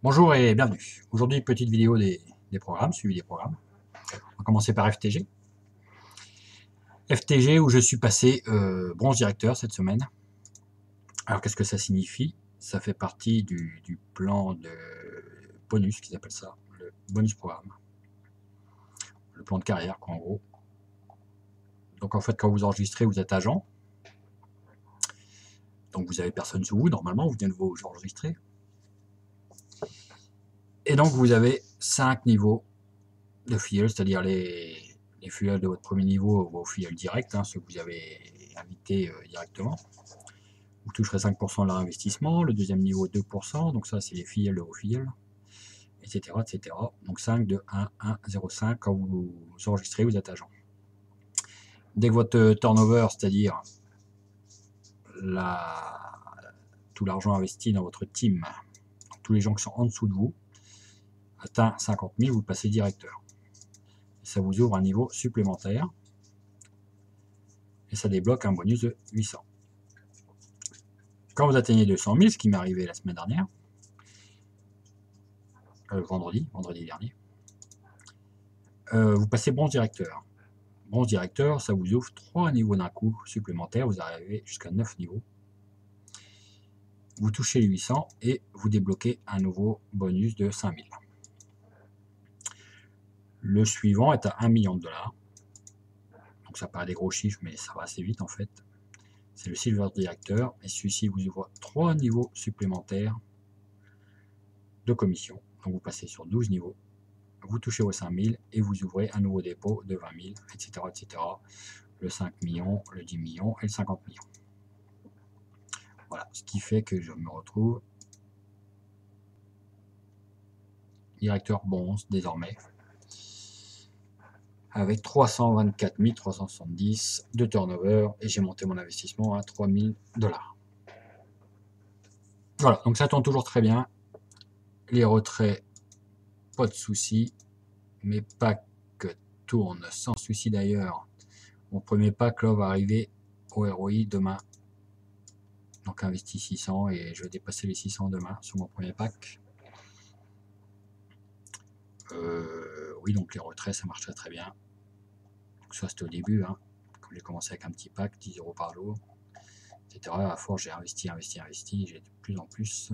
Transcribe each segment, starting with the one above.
Bonjour et bienvenue. Aujourd'hui, petite vidéo des programmes, suivi des programmes. On va commencer par FTG. FTG où je suis passé bronze directeur cette semaine. Alors qu'est-ce que ça signifie? Ça fait partie du plan de bonus, qu'ils appellent ça, le bonus programme. Le plan de carrière, quoi, en gros. Donc en fait, quand vous enregistrez, vous êtes agent. Donc vous avez personne sous vous, normalement, vous venez de vous enregistrer. Et donc vous avez 5 niveaux de filleul, c'est-à-dire les filleuls de votre premier niveau, vos filleuls directs, hein, ceux que vous avez invités directement. Vous toucherez 5% de leur investissement, le deuxième niveau 2%, donc ça c'est les filleuls de vos filleuls, etc., etc. Donc 5, 2, 1, 1, 0, 5, quand vous enregistrez, vous êtes agent. Dès que votre turnover, c'est-à-dire tout l'argent investi dans votre team, tous les gens qui sont en dessous de vous, atteint 50 000, vous passez directeur. Et ça vous ouvre un niveau supplémentaire, et ça débloque un bonus de 800. Quand vous atteignez 200 000, ce qui m'est arrivé la semaine dernière, vendredi dernier, vous passez bronze directeur. Bronze directeur, ça vous ouvre 3 niveaux d'un coup supplémentaires, vous arrivez jusqu'à 9 niveaux. Vous touchez les 800 et vous débloquez un nouveau bonus de 5000. Le suivant est à 1 million de dollars. Donc ça paraît des gros chiffres, mais ça va assez vite en fait. C'est le Silver Directeur, et celui-ci vous ouvre 3 niveaux supplémentaires de commission. Donc vous passez sur 12 niveaux, vous touchez vos 5000 et vous ouvrez un nouveau dépôt de 20 000, etc., etc. Le 5 millions, le 10 millions et le 50 millions. Voilà, ce qui fait que je me retrouve directeur bronze désormais, avec 324 370 de turnover, et j'ai monté mon investissement à 3000 dollars. Voilà, donc ça tourne toujours très bien. Les retraits, pas de soucis. Mes packs tournent sans souci d'ailleurs. Mon premier pack là va arriver au ROI demain. Donc investi 600 et je vais dépasser les 600 demain sur mon premier pack. Oui, donc les retraits ça marche très très bien. Donc ça c'était au début, hein. Quand j'ai commencé avec un petit pack, 10 € par jour, etc. À force j'ai investi, j'ai de plus en plus.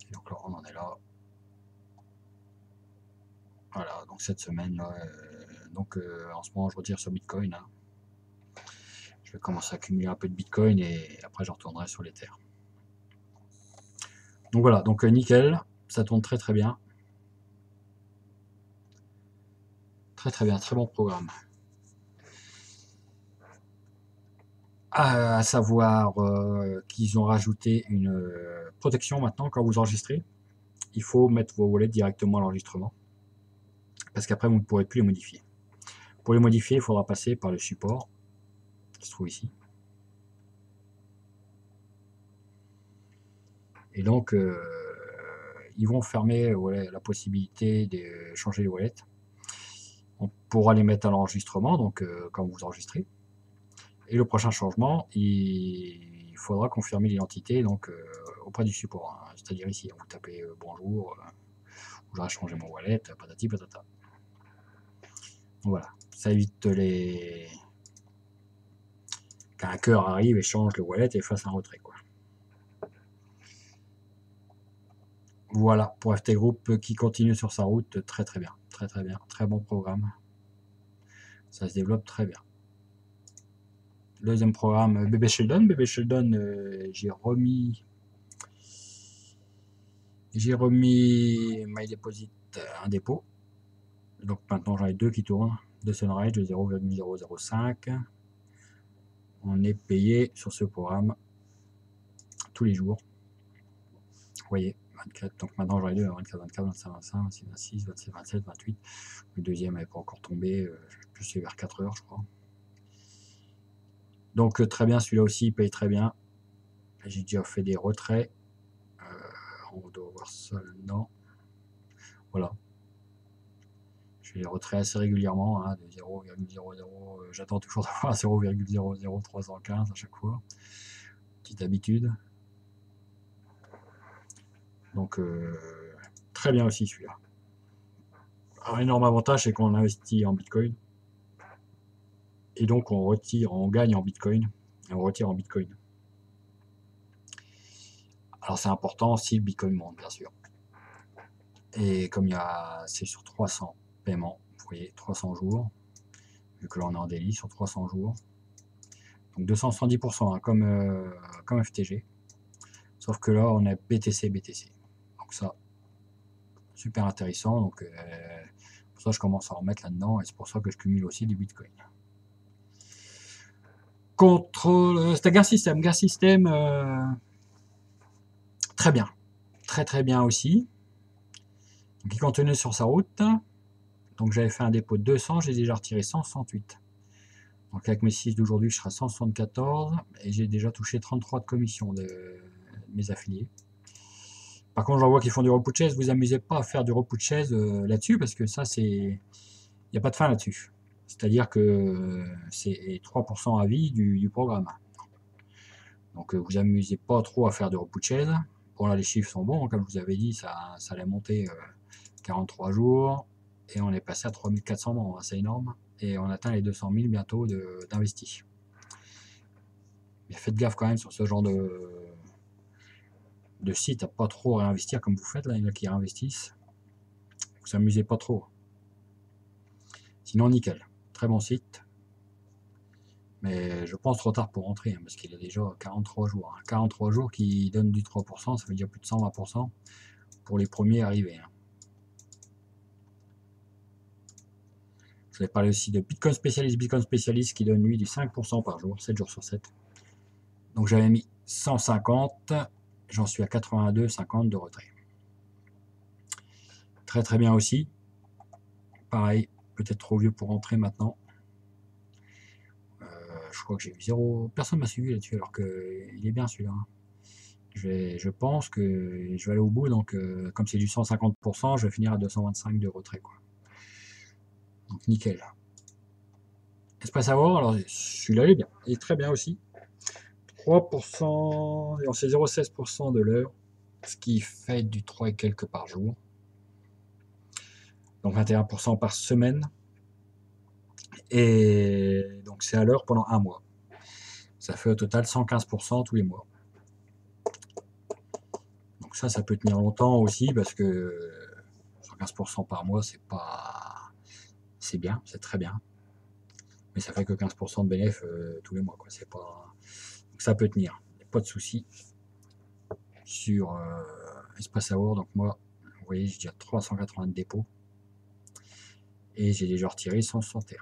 Et donc là on en est là. Voilà, donc cette semaine là, en ce moment je retire sur Bitcoin, hein. Je vais commencer à accumuler un peu de Bitcoin et après je retournerai sur l'Ether. Donc voilà, donc nickel, ça tourne très très bien. Très très bien, très bon programme. À savoir qu'ils ont rajouté une protection maintenant quand vous enregistrez. Il faut mettre vos wallets directement à l'enregistrement, parce qu'après vous ne pourrez plus les modifier. Pour les modifier, il faudra passer par le support qui se trouve ici. Et donc ils vont fermer la possibilité de changer les wallets. On pourra les mettre à l'enregistrement, donc quand vous enregistrez. Et le prochain changement, il faudra confirmer l'identité donc auprès du support, hein. C'est-à-dire ici, vous tapez bonjour, je voudrais changer mon wallet, patati patata. Voilà, ça évite qu'un hacker arrive et change le wallet et fasse un retrait, quoi. Voilà pour FT Group qui continue sur sa route très très bien, très très bien, très bon programme. Ça se développe très bien. Deuxième programme, Bébé Sheldon. Bébé Sheldon, j'ai remis My Deposit, un dépôt. Donc maintenant j'en ai 2 qui tournent, de Sunrise de 0,005. On est payé sur ce programme tous les jours. Vous voyez, 24. Donc maintenant j'en ai 2, 24, 24, 25, 25, 26, 26, 27, 27, 28. Le deuxième n'avait pas encore tombé, plus vers 4 heures je crois. Donc très bien, celui-là aussi il paye très bien. J'ai déjà fait des retraits. On doit voir ça là-dedans. Voilà. Je fais des retraits assez régulièrement, hein, de 0,00. J'attends toujours d'avoir 0,00315 à chaque fois. Petite habitude. Donc, très bien aussi celui-là. Un énorme avantage, c'est qu'on investit en Bitcoin. Et donc, on gagne en Bitcoin. Et on retire en Bitcoin. Alors, c'est important si le Bitcoin monte, bien sûr. Et comme c'est sur 300 paiements, vous voyez, 300 jours, vu que là on est en daily sur 300 jours. Donc 270%, hein, comme FTG. Sauf que là, on a BTC. Donc ça, super intéressant. Donc, pour ça, je commence à en mettre là-dedans. Et c'est pour ça que je cumule aussi du Bitcoin. Contrôle, c'était Gas System. Gas System, très bien. Très bien aussi. Donc, il continuait sur sa route. Donc, j'avais fait un dépôt de 200. J'ai déjà retiré 168. Donc, avec mes 6 d'aujourd'hui, je serai à 174. Et j'ai déjà touché 33 de commission de mes affiliés. Par contre, j'en vois qui font du repurchase. Vous amusez pas à faire du repurchase là-dessus parce que ça, il n'y a pas de fin là-dessus. C'est-à-dire que c'est 3% à vie du programme. Donc, vous amusez pas trop à faire du repurchase. Bon, là, les chiffres sont bons. Comme je vous avais dit, ça allait monter 43 jours. Et on est passé à 3400 membres. C'est énorme. Et on atteint les 200 000 bientôt d'investis. Mais faites gaffe quand même sur ce genre de site à pas trop réinvestir comme vous faites là, il y en a qui réinvestissent. Vous amusez pas trop. Sinon nickel, très bon site. Mais je pense trop tard pour rentrer, hein, parce qu'il a déjà 43 jours. Hein. 43 jours qui donnent du 3%, ça veut dire plus de 120% pour les premiers arrivés. Hein. Je vais parler aussi de Bitcoin Spécialiste qui donne lui du 5% par jour, 7 jours sur 7. Donc j'avais mis 150, j'en suis à 82,50 de retrait. Très bien aussi. Pareil, peut-être trop vieux pour rentrer maintenant. Je crois que j'ai eu 0. Personne m'a suivi là-dessus alors qu'il est bien celui-là. Hein. Je pense que je vais aller au bout, donc comme c'est du 150%, je vais finir à 225 de retrait. Quoi. Donc nickel. Espace Savoir, alors celui-là il est bien, il est très bien aussi. 3%, et on sait 0,16% de l'heure, ce qui fait du 3 et quelques par jour. Donc 21% par semaine. Et donc c'est à l'heure pendant un mois. Ça fait au total 115% tous les mois. Donc ça peut tenir longtemps aussi parce que 115% par mois, c'est bien, c'est très bien. Mais ça fait que 15% de bénéfice tous les mois. Quoi. C'est pas... Donc ça peut tenir, pas de souci sur Espace Hour. Donc moi, vous voyez, j'ai déjà 380 de dépôts et j'ai déjà retiré 161.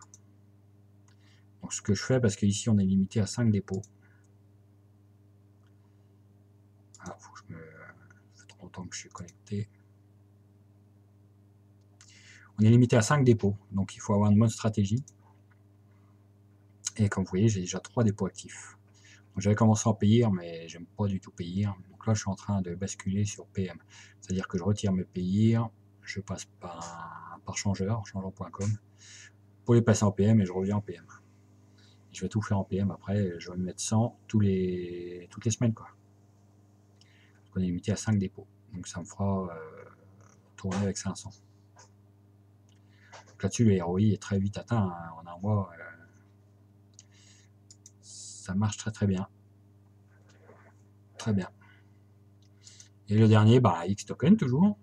Donc ce que je fais, parce qu'ici on est limité à 5 dépôts. Ah, faut que ça fait trop longtemps que je suis connecté. On est limité à 5 dépôts, donc il faut avoir une bonne stratégie. Et comme vous voyez, j'ai déjà 3 dépôts actifs. J'avais commencé en payir, mais j'aime pas du tout payir. Donc là, je suis en train de basculer sur PM. C'est-à-dire que je retire mes payir, je passe par changeant.com, pour les passer en PM et je reviens en PM. Et je vais tout faire en PM après, je vais me mettre 100 toutes les semaines. Quoi. Donc on est limité à 5 dépôts. Donc ça me fera tourner avec 500. Là-dessus, le ROI est très vite atteint. Hein. En un mois, ça marche très bien. Très bien. Et le dernier, X token toujours.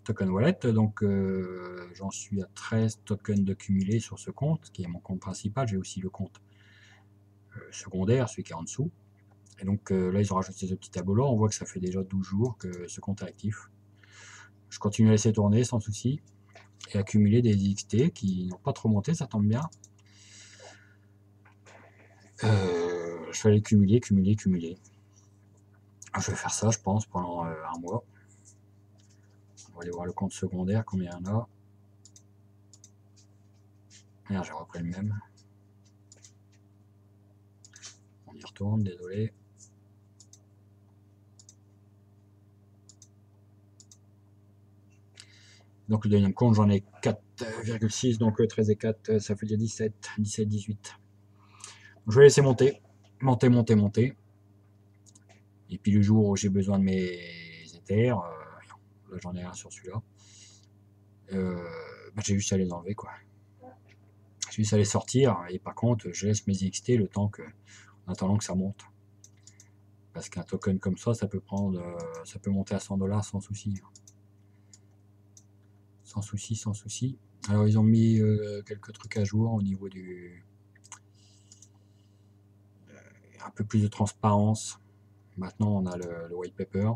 Token wallet. Donc j'en suis à 13 tokens de cumulé sur ce compte, qui est mon compte principal. J'ai aussi le compte secondaire, celui qui est en dessous. Et donc là, ils ont rajouté ce petit tableau-là. On voit que ça fait déjà 12 jours que ce compte est actif. Je continue à laisser tourner sans souci. Et accumuler des XT qui n'ont pas trop monté, ça tombe bien. Je vais aller cumuler. Je vais faire ça, je pense, pendant un mois. On va aller voir le compte secondaire, combien il y en a. Merde, j'ai repris le même. On y retourne, désolé. Donc le deuxième compte, j'en ai 4,6, donc 13 et 4, ça fait dire 17, 18. Je vais laisser monter. Et puis le jour où j'ai besoin de mes Ethers, là j'en ai un sur celui-là, bah, j'ai juste à les enlever, quoi. J'ai juste à les sortir, et par contre je laisse mes XT le temps que, en attendant que ça monte. Parce qu'un token comme ça peut prendre, ça peut monter à 100 $ sans souci. Sans souci, sans souci. Alors ils ont mis quelques trucs à jour au niveau du... un peu plus de transparence. Maintenant on a le white paper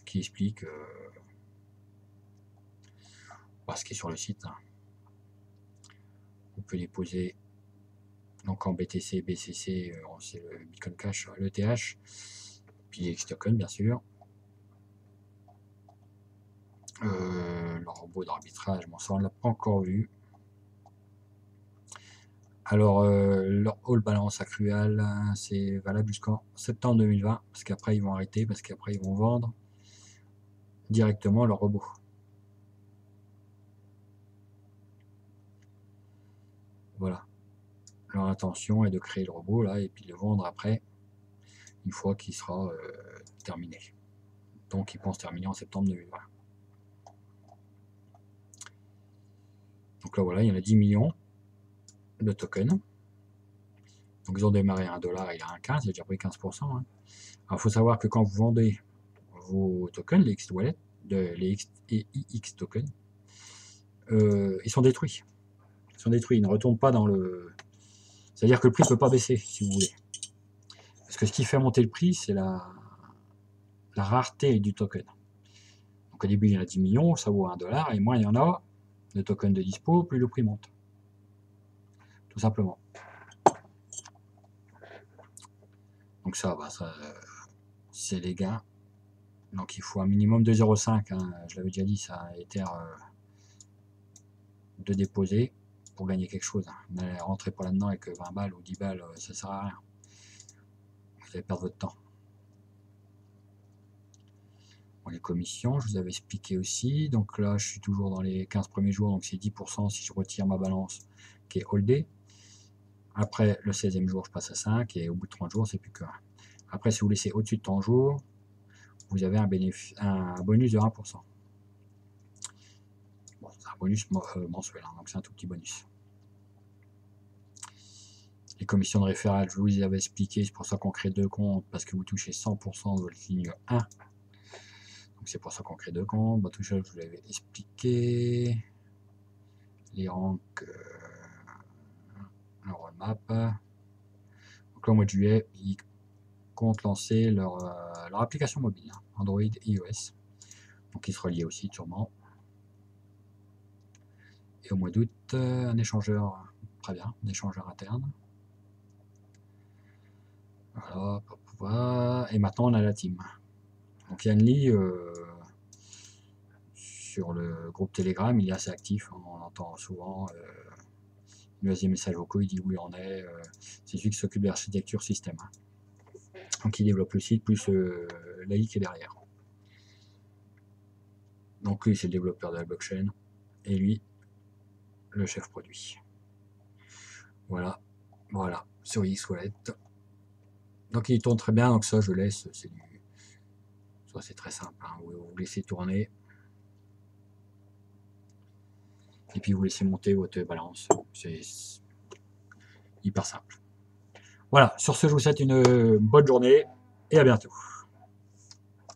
qui explique ce qui est sur le site. On peut les poser donc en BTC, BCC, c'est le Bitcoin Cash, l'ETH, puis les X-Token bien sûr. Le robot d'arbitrage, bon ça on l'a pas encore vu. Alors leur all balance accrual, c'est valable jusqu'en septembre 2020, parce qu'après ils vont arrêter, parce qu'après ils vont vendre directement leur robot. Voilà. Leur intention est de créer le robot là et puis le vendre après, une fois qu'il sera terminé. Donc ils pensent terminer en septembre 2020. Donc là voilà, il y en a 10 millions de tokens. Donc ils ont démarré à 1 $, il a 1,15, il a déjà pris 15%. Hein. Alors il faut savoir que quand vous vendez vos tokens, les X-Wallet, les X tokens, ils sont détruits. Ils sont détruits, ils ne retournent pas dans le... C'est-à-dire que le prix ne peut pas baisser, si vous voulez. Parce que ce qui fait monter le prix, c'est la rareté du token. Donc au début, il y en a 10 millions, ça vaut 1 $, et moins il y en a de tokens de dispo, plus le prix monte. Tout simplement. Donc ça, c'est les gains. Donc il faut un minimum de 0,5, hein, je l'avais déjà dit, ça a été de déposer pour gagner quelque chose. Hein. N'allez rentrer pas là-dedans avec 20 balles ou 10 balles, ça sert à rien. Vous allez perdre votre temps. Bon, les commissions, je vous avais expliqué aussi. Donc là, je suis toujours dans les 15 premiers jours, donc c'est 10% si je retire ma balance qui est holdée. Après, le 16e jour, je passe à 5, et au bout de 30 jours, c'est plus que 1. Après, si vous laissez au-dessus de 30 jours, vous avez un bonus de 1%. Bon, c'est un bonus mensuel, hein, donc c'est un tout petit bonus. Les commissions de référence, je vous les avais expliqué, c'est pour ça qu'on crée 2 comptes, parce que vous touchez 100% de votre ligne 1. Donc c'est pour ça qu'on crée 2 comptes. Bah, tout ça, je vous l'avais expliqué. Les ranks, le roadmap. Donc là, au mois de juillet, ils comptent lancer leur application mobile, hein, Android et iOS. Donc il sera lié aussi sûrement. Et au mois d'août, un échangeur, très bien, un échangeur interne. Voilà, et maintenant on a la team. Donc Yanli, sur le groupe Telegram, il est assez actif, on entend souvent. Il laisse des messages vocaux, il dit où il en est. C'est celui qui s'occupe de l'architecture système. Hein. Donc il développe le site, plus l'AI qui est derrière. Donc lui, c'est le développeur de la blockchain. Et lui, le chef produit. Voilà, sur X-Wallet. Donc il tourne très bien, donc ça je laisse, c'est très simple, hein. Vous laissez tourner. Et puis vous laissez monter votre balance. C'est hyper simple. Voilà, sur ce je vous souhaite une bonne journée et à bientôt.